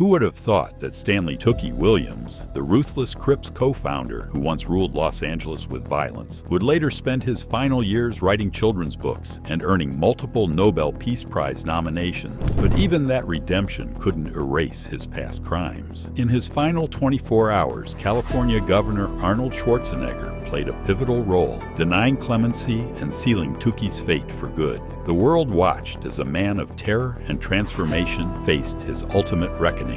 Who would have thought that Stanley Tookie Williams, the ruthless Crips co-founder who once ruled Los Angeles with violence, would later spend his final years writing children's books and earning multiple Nobel Peace Prize nominations? But even that redemption couldn't erase his past crimes. In his final 24 hours, California Governor Arnold Schwarzenegger played a pivotal role, denying clemency and sealing Tookie's fate for good. The world watched as a man of terror and transformation faced his ultimate reckoning.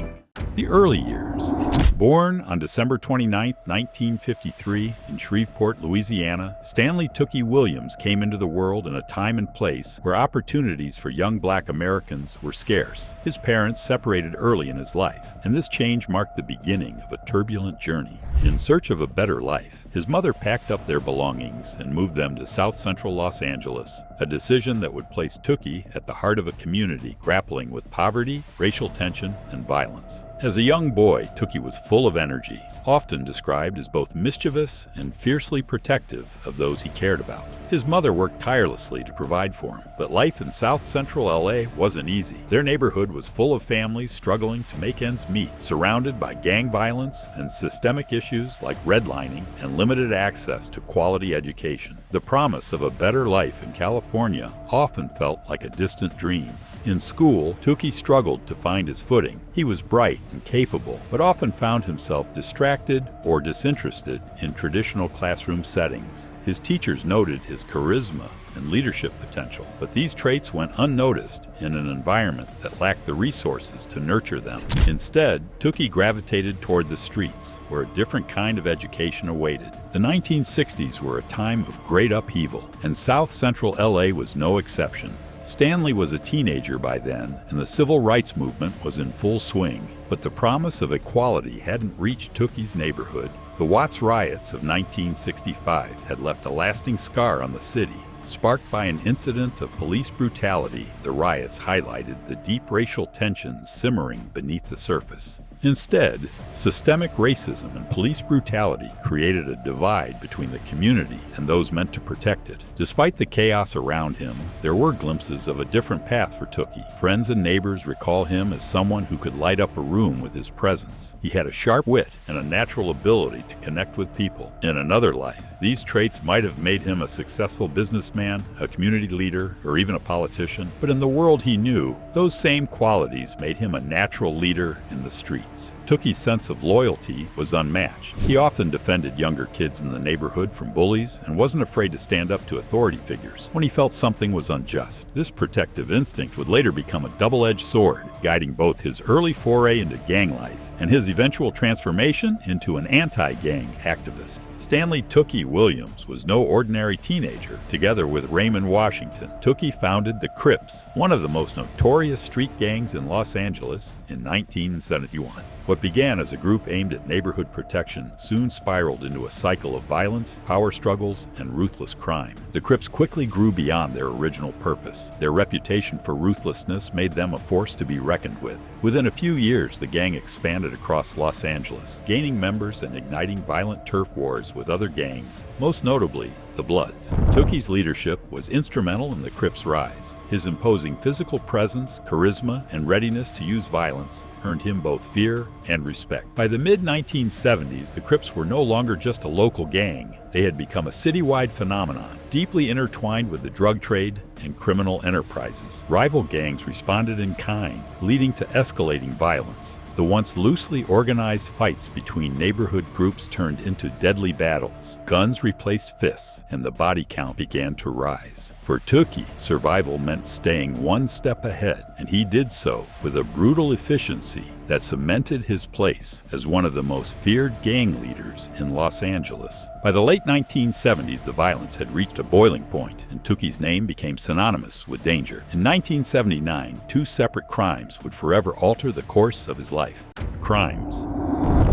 The early years. Born on December 29, 1953, in Shreveport, Louisiana, Stanley Tookie Williams came into the world in a time and place where opportunities for young black Americans were scarce. His parents separated early in his life, and this change marked the beginning of a turbulent journey. In search of a better life, his mother packed up their belongings and moved them to South Central Los Angeles, a decision that would place Tookie at the heart of a community grappling with poverty, racial tension, and violence. As a young boy, Tookie was full of energy, often described as both mischievous and fiercely protective of those he cared about. His mother worked tirelessly to provide for him, but life in South Central LA wasn't easy. Their neighborhood was full of families struggling to make ends meet, surrounded by gang violence and systemic issues like redlining and limited access to quality education. The promise of a better life in California often felt like a distant dream. In school, Tookie struggled to find his footing. He was bright and capable, but often found himself distracted or disinterested in traditional classroom settings. His teachers noted his charisma and leadership potential, but these traits went unnoticed in an environment that lacked the resources to nurture them. Instead, Tookie gravitated toward the streets, where a different kind of education awaited. The 1960s were a time of great upheaval, and South Central LA was no exception. Stanley was a teenager by then, and the civil rights movement was in full swing. But the promise of equality hadn't reached Tookie's neighborhood. The Watts riots of 1965 had left a lasting scar on the city. Sparked by an incident of police brutality, the riots highlighted the deep racial tensions simmering beneath the surface. Instead, systemic racism and police brutality created a divide between the community and those meant to protect it. Despite the chaos around him, there were glimpses of a different path for Tookie. Friends and neighbors recall him as someone who could light up a room with his presence. He had a sharp wit and a natural ability to connect with people. In another life, these traits might have made him a successful businessman, a community leader, or even a politician, but in the world he knew, those same qualities made him a natural leader in the streets. Tookie's sense of loyalty was unmatched. He often defended younger kids in the neighborhood from bullies and wasn't afraid to stand up to authority figures when he felt something was unjust. This protective instinct would later become a double-edged sword, guiding both his early foray into gang life and his eventual transformation into an anti-gang activist. Stanley Tookie Williams was no ordinary teenager. Together with Raymond Washington, Tookie founded the Crips, one of the most notorious street gangs in Los Angeles, in 1971. What began as a group aimed at neighborhood protection soon spiraled into a cycle of violence, power struggles, and ruthless crime. The Crips quickly grew beyond their original purpose. Their reputation for ruthlessness made them a force to be reckoned with. Within a few years, the gang expanded across Los Angeles, gaining members and igniting violent turf wars with other gangs, most notably the Bloods. Tookie's leadership was instrumental in the Crips' rise. His imposing physical presence, charisma, and readiness to use violence earned him both fear and respect. By the mid-1970s, the Crips were no longer just a local gang. They had become a citywide phenomenon, deeply intertwined with the drug trade and criminal enterprises. Rival gangs responded in kind, leading to escalating violence. The once loosely organized fights between neighborhood groups turned into deadly battles. Guns replaced fists, and the body count began to rise. For Tookie, survival meant staying one step ahead, and he did so with a brutal efficiency that cemented his place as one of the most feared gang leaders in Los Angeles. By the late 1970s, the violence had reached a boiling point, and Tookie's name became synonymous with danger. In 1979, two separate crimes would forever alter the course of his life. The crimes.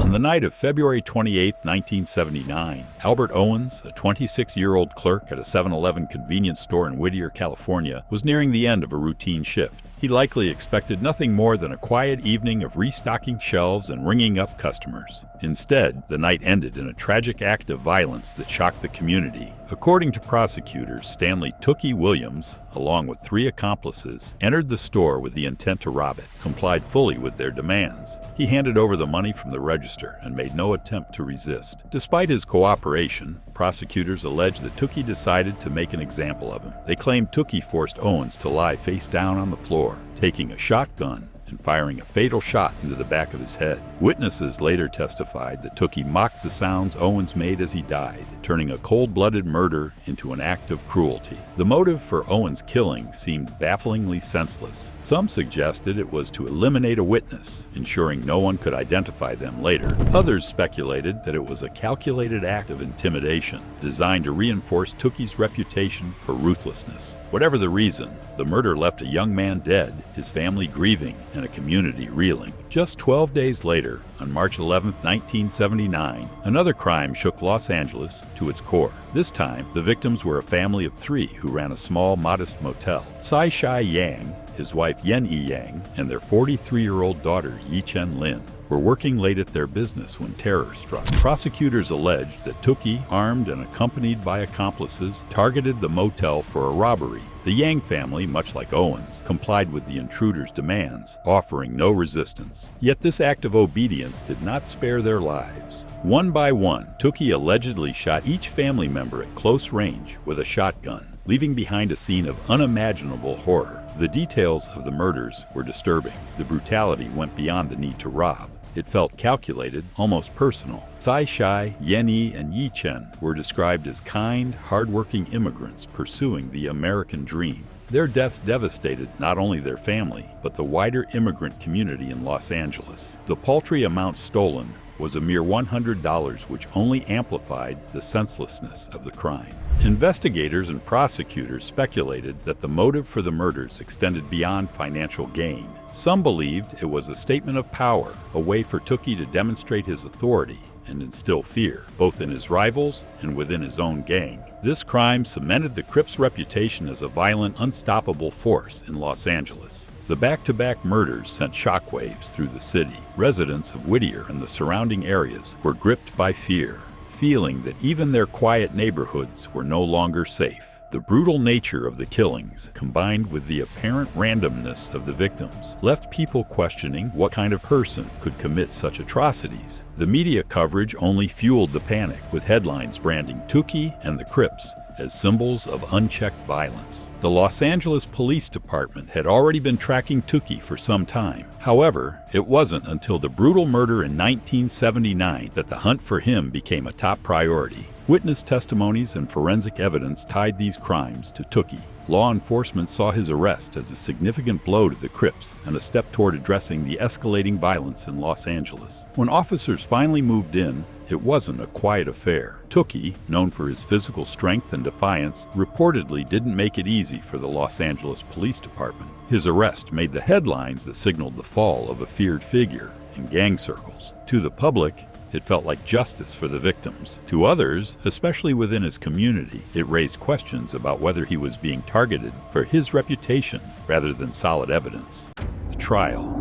On the night of February 28, 1979, Albert Owens, a 26-year-old clerk at a 7-Eleven convenience store in Whittier, California, was nearing the end of a routine shift. He likely expected nothing more than a quiet evening of restocking shelves and ringing up customers. Instead, the night ended in a tragic act of violence that shocked the community. According to prosecutors, Stanley Tookie Williams, along with 3 accomplices, entered the store with the intent to rob it, complied fully with their demands. He handed over the money from the register and made no attempt to resist. Despite his cooperation, prosecutors alleged that Tookie decided to make an example of him. They claimed Tookie forced Owens to lie face down on the floor, taking a shotgun and firing a fatal shot into the back of his head. Witnesses later testified that Tookie mocked the sounds Owens made as he died, turning a cold-blooded murder into an act of cruelty. The motive for Owens' killing seemed bafflingly senseless. Some suggested it was to eliminate a witness, ensuring no one could identify them later. Others speculated that it was a calculated act of intimidation, designed to reinforce Tookie's reputation for ruthlessness. Whatever the reason, the murder left a young man dead, his family grieving, and a community reeling. Just 12 days later, on March 11, 1979, another crime shook Los Angeles to its core. This time, the victims were a family of 3 who ran a small, modest motel. Sai-Shai Yang, his wife Yen-Yi Yang, and their 43-year-old daughter Yi-Chen Lin were working late at their business when terror struck. Prosecutors alleged that Tookie, armed and accompanied by accomplices, targeted the motel for a robbery. The Yang family, much like Owens, complied with the intruder's demands, offering no resistance. Yet this act of obedience did not spare their lives. One by one, Tookie allegedly shot each family member at close range with a shotgun, leaving behind a scene of unimaginable horror. The details of the murders were disturbing. The brutality went beyond the need to rob. It felt calculated, almost personal. Sai-Shai, Yen-Yi, and Yi-Chen were described as kind, hard-working immigrants pursuing the American dream. Their deaths devastated not only their family, but the wider immigrant community in Los Angeles. The paltry amount stolen was a mere $100, which only amplified the senselessness of the crime. Investigators and prosecutors speculated that the motive for the murders extended beyond financial gain. Some believed it was a statement of power, a way for Tookie to demonstrate his authority and instill fear, both in his rivals and within his own gang. This crime cemented the Crips' reputation as a violent, unstoppable force in Los Angeles. The back-to-back murders sent shockwaves through the city. Residents of Whittier and the surrounding areas were gripped by fear, feeling that even their quiet neighborhoods were no longer safe. The brutal nature of the killings, combined with the apparent randomness of the victims, left people questioning what kind of person could commit such atrocities. The media coverage only fueled the panic, with headlines branding Tookie and the Crips as symbols of unchecked violence. The Los Angeles Police Department had already been tracking Tookie for some time. However, it wasn't until the brutal murder in 1979 that the hunt for him became a top priority. Witness testimonies and forensic evidence tied these crimes to Tookie. Law enforcement saw his arrest as a significant blow to the Crips and a step toward addressing the escalating violence in Los Angeles. When officers finally moved in, it wasn't a quiet affair. Tookie, known for his physical strength and defiance, reportedly didn't make it easy for the Los Angeles Police Department. His arrest made the headlines that signaled the fall of a feared figure in gang circles. To the public, it felt like justice for the victims. To others, especially within his community, it raised questions about whether he was being targeted for his reputation rather than solid evidence. The trial.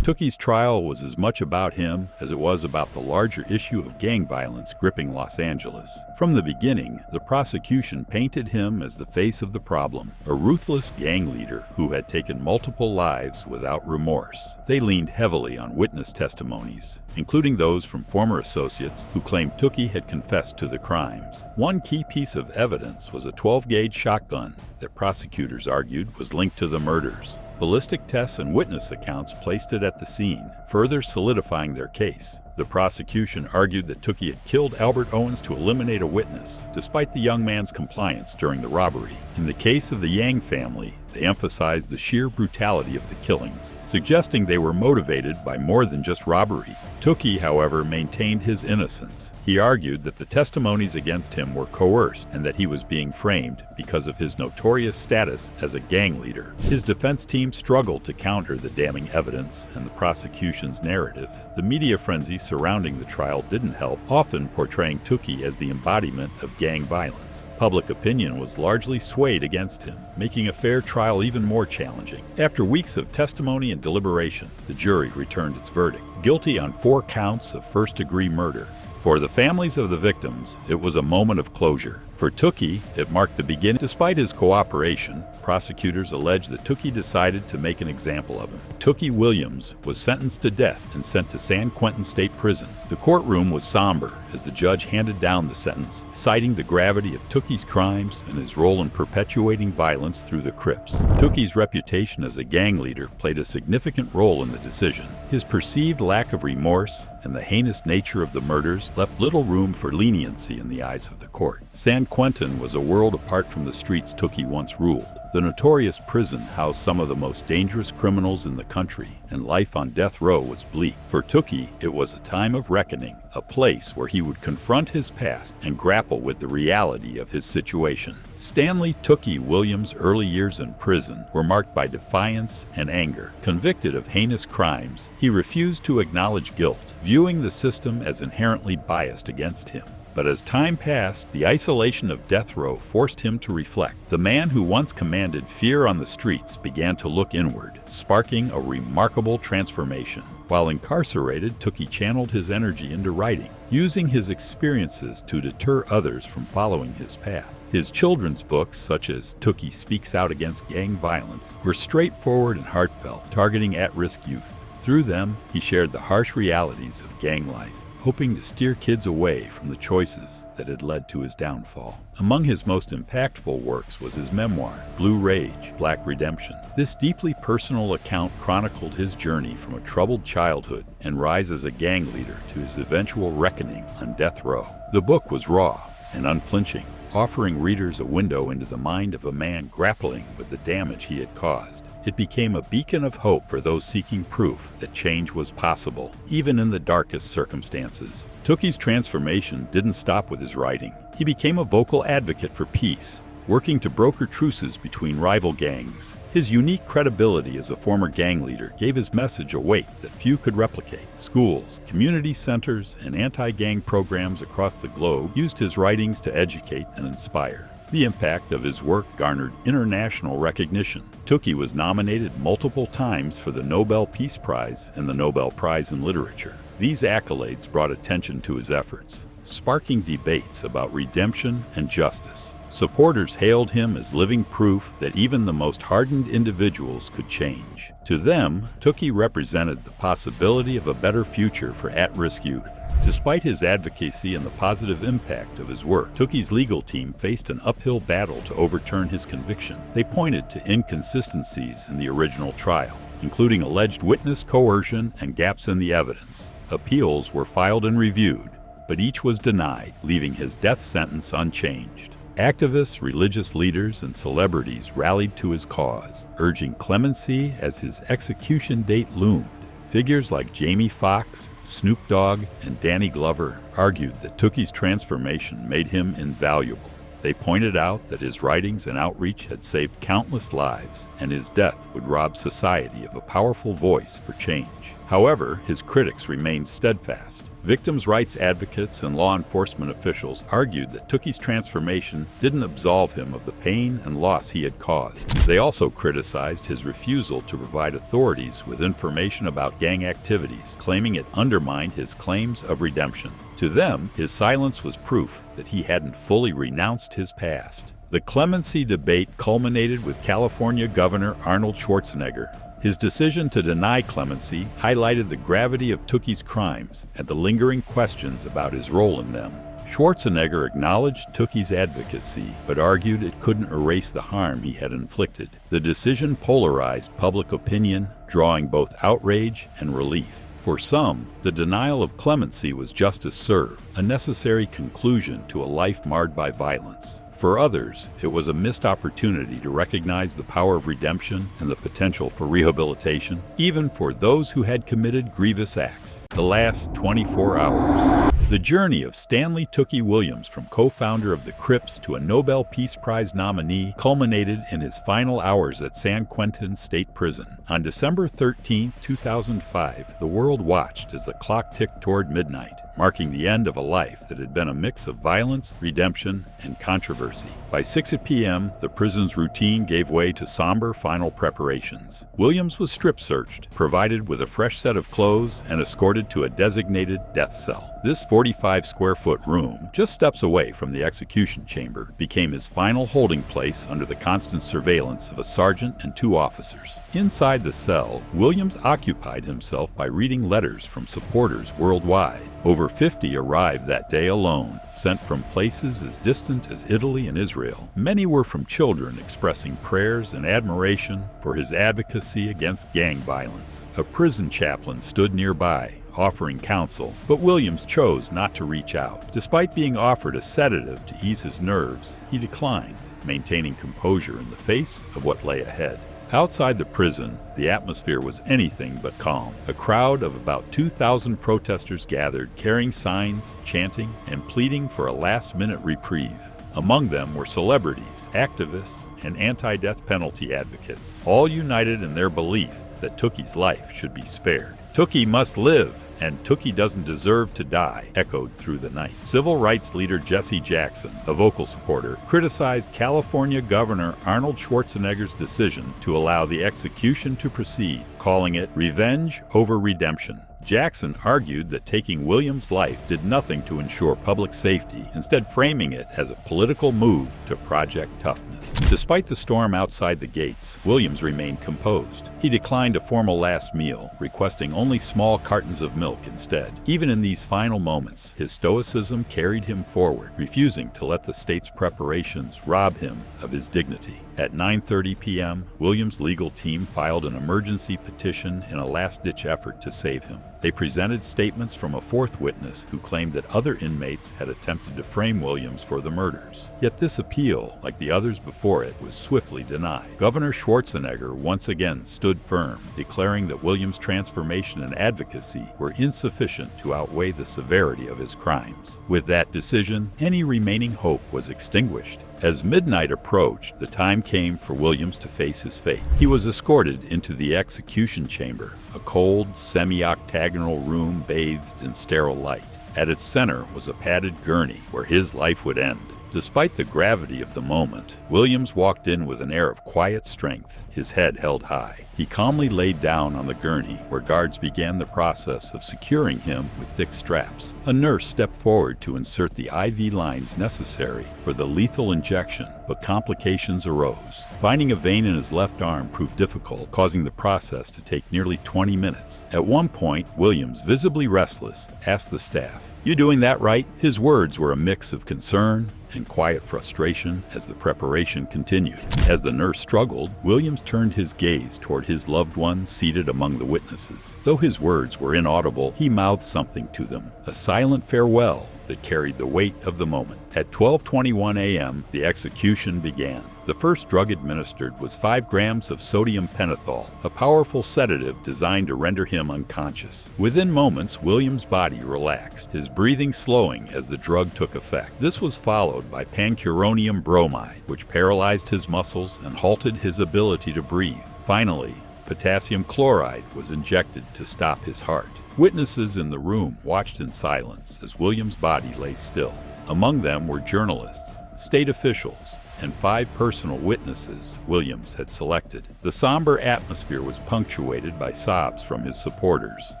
Tookie's trial was as much about him as it was about the larger issue of gang violence gripping Los Angeles. From the beginning, the prosecution painted him as the face of the problem, a ruthless gang leader who had taken multiple lives without remorse. They leaned heavily on witness testimonies, including those from former associates who claimed Tookie had confessed to the crimes. One key piece of evidence was a 12-gauge shotgun that prosecutors argued was linked to the murders. Ballistic tests and witness accounts placed it at the scene, further solidifying their case. The prosecution argued that Tookie had killed Albert Owens to eliminate a witness, despite the young man's compliance during the robbery. In the case of the Yang family, they emphasized the sheer brutality of the killings, suggesting they were motivated by more than just robbery. Tookie, however, maintained his innocence. He argued that the testimonies against him were coerced and that he was being framed because of his notorious status as a gang leader. His defense team struggled to counter the damning evidence and the prosecution's narrative. The media frenzy surrounding the trial didn't help, often portraying Tookie as the embodiment of gang violence. Public opinion was largely swayed against him, making a fair trial even more challenging. After weeks of testimony and deliberation, the jury returned its verdict: guilty on 4 counts of first-degree murder. For the families of the victims, it was a moment of closure. For Tookie, it marked the beginning. Despite his cooperation, prosecutors alleged that Tookie decided to make an example of him. Tookie Williams was sentenced to death and sent to San Quentin State Prison. The courtroom was somber as the judge handed down the sentence, citing the gravity of Tookie's crimes and his role in perpetuating violence through the Crips. Tookie's reputation as a gang leader played a significant role in the decision. His perceived lack of remorse and the heinous nature of the murders left little room for leniency in the eyes of the court. San Quentin was a world apart from the streets Tookie once ruled. The notorious prison housed some of the most dangerous criminals in the country, and life on death row was bleak. For Tookie, it was a time of reckoning, a place where he would confront his past and grapple with the reality of his situation. Stanley Tookie Williams' early years in prison were marked by defiance and anger. Convicted of heinous crimes, he refused to acknowledge guilt, viewing the system as inherently biased against him. But as time passed, the isolation of death row forced him to reflect. The man who once commanded fear on the streets began to look inward, sparking a remarkable transformation. While incarcerated, Tookie channeled his energy into writing, using his experiences to deter others from following his path. His children's books, such as Tookie Speaks Out Against Gang Violence, were straightforward and heartfelt, targeting at-risk youth. Through them, he shared the harsh realities of gang life, hoping to steer kids away from the choices that had led to his downfall. Among his most impactful works was his memoir, Blue Rage, Black Redemption. This deeply personal account chronicled his journey from a troubled childhood and rise as a gang leader to his eventual reckoning on death row. The book was raw and unflinching, offering readers a window into the mind of a man grappling with the damage he had caused. It became a beacon of hope for those seeking proof that change was possible, even in the darkest circumstances. Tookie's transformation didn't stop with his writing. He became a vocal advocate for peace, working to broker truces between rival gangs. His unique credibility as a former gang leader gave his message a weight that few could replicate. Schools, community centers, and anti-gang programs across the globe used his writings to educate and inspire. The impact of his work garnered international recognition. Tookie was nominated multiple times for the Nobel Peace Prize and the Nobel Prize in Literature. These accolades brought attention to his efforts, sparking debates about redemption and justice. Supporters hailed him as living proof that even the most hardened individuals could change. To them, Tookie represented the possibility of a better future for at-risk youth. Despite his advocacy and the positive impact of his work, Tookie's legal team faced an uphill battle to overturn his conviction. They pointed to inconsistencies in the original trial, including alleged witness coercion and gaps in the evidence. Appeals were filed and reviewed, but each was denied, leaving his death sentence unchanged. Activists, religious leaders, and celebrities rallied to his cause, urging clemency as his execution date loomed. Figures like Jamie Foxx, Snoop Dogg, and Danny Glover argued that Tookie's transformation made him invaluable. They pointed out that his writings and outreach had saved countless lives, and his death would rob society of a powerful voice for change. However, his critics remained steadfast. Victims' rights advocates and law enforcement officials argued that Tookie's transformation didn't absolve him of the pain and loss he had caused. They also criticized his refusal to provide authorities with information about gang activities, claiming it undermined his claims of redemption. To them, his silence was proof that he hadn't fully renounced his past. The clemency debate culminated with California Governor Arnold Schwarzenegger. His decision to deny clemency highlighted the gravity of Tookie's crimes and the lingering questions about his role in them. Schwarzenegger acknowledged Tookie's advocacy, but argued it couldn't erase the harm he had inflicted. The decision polarized public opinion, drawing both outrage and relief. For some, the denial of clemency was justice served, a necessary conclusion to a life marred by violence. For others, it was a missed opportunity to recognize the power of redemption and the potential for rehabilitation, even for those who had committed grievous acts. The last 24 hours. The journey of Stanley Tookie Williams from co-founder of the Crips to a Nobel Peace Prize nominee culminated in his final hours at San Quentin State Prison. On December 13, 2005, the world watched as the clock ticked toward midnight, marking the end of a life that had been a mix of violence, redemption, and controversy. By 6 p.m., the prison's routine gave way to somber final preparations. Williams was strip-searched, provided with a fresh set of clothes, and escorted to a designated death cell. This 45-square-foot room, just steps away from the execution chamber, became his final holding place under the constant surveillance of a sergeant and 2 officers. Inside the cell, Williams occupied himself by reading letters from supporters worldwide. Over 50 arrived that day alone, sent from places as distant as Italy and Israel. Many were from children expressing prayers and admiration for his advocacy against gang violence. A prison chaplain stood nearby, offering counsel, but Williams chose not to reach out. Despite being offered a sedative to ease his nerves, he declined, maintaining composure in the face of what lay ahead. Outside the prison, the atmosphere was anything but calm. A crowd of about 2,000 protesters gathered, carrying signs, chanting, and pleading for a last-minute reprieve. Among them were celebrities, activists, and anti-death penalty advocates, all united in their belief that Tookie's life should be spared. "Tookie must live, and Tookie doesn't deserve to die," echoed through the night. Civil rights leader Jesse Jackson, a vocal supporter, criticized California Governor Arnold Schwarzenegger's decision to allow the execution to proceed, calling it revenge over redemption. Jackson argued that taking Williams' life did nothing to ensure public safety, instead framing it as a political move to Project Toughness. Despite the storm outside the gates, Williams remained composed. He declined a formal last meal, requesting only small cartons of milk instead. Even in these final moments, his stoicism carried him forward, refusing to let the state's preparations rob him of his dignity. At 9:30 p.m., Williams' legal team filed an emergency petition in a last-ditch effort to save him. They presented statements from a 4th witness who claimed that other inmates had attempted to frame Williams for the murders. Yet this appeal, like the others before it, was swiftly denied. Governor Schwarzenegger once again stood firm, declaring that Williams' transformation and advocacy were insufficient to outweigh the severity of his crimes. With that decision, any remaining hope was extinguished. As midnight approached, the time came for Williams to face his fate. He was escorted into the execution chamber, a cold, semi-octagonal room bathed in sterile light. At its center was a padded gurney where his life would end. Despite the gravity of the moment, Williams walked in with an air of quiet strength, his head held high. He calmly laid down on the gurney, where guards began the process of securing him with thick straps. A nurse stepped forward to insert the IV lines necessary for the lethal injection, but complications arose. Finding a vein in his left arm proved difficult, causing the process to take nearly 20 minutes. At one point, Williams, visibly restless, asked the staff, "You doing that right?" His words were a mix of concern and quiet frustration as the preparation continued. As the nurse struggled, Williams turned his gaze toward his loved one seated among the witnesses. Though his words were inaudible, he mouthed something to them, a silent farewell that carried the weight of the moment. At 12:21 a.m., the execution began. The first drug administered was 5 grams of sodium pentothal, a powerful sedative designed to render him unconscious. Within moments, Williams' body relaxed, his breathing slowing as the drug took effect. This was followed by pancuronium bromide, which paralyzed his muscles and halted his ability to breathe. Finally, potassium chloride was injected to stop his heart. Witnesses in the room watched in silence as Williams' body lay still. Among them were journalists, state officials, and 5 personal witnesses Williams had selected. The somber atmosphere was punctuated by sobs from his supporters.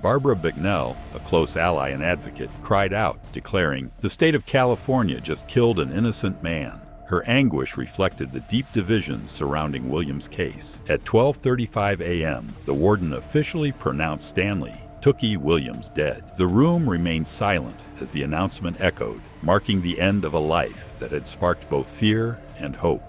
Barbara Bicknell, a close ally and advocate, cried out, declaring, "The state of California just killed an innocent man." Her anguish reflected the deep divisions surrounding Williams' case. At 12:35 a.m., the warden officially pronounced Stanley Tookie Williams dead. The room remained silent as the announcement echoed, marking the end of a life that had sparked both fear and hope.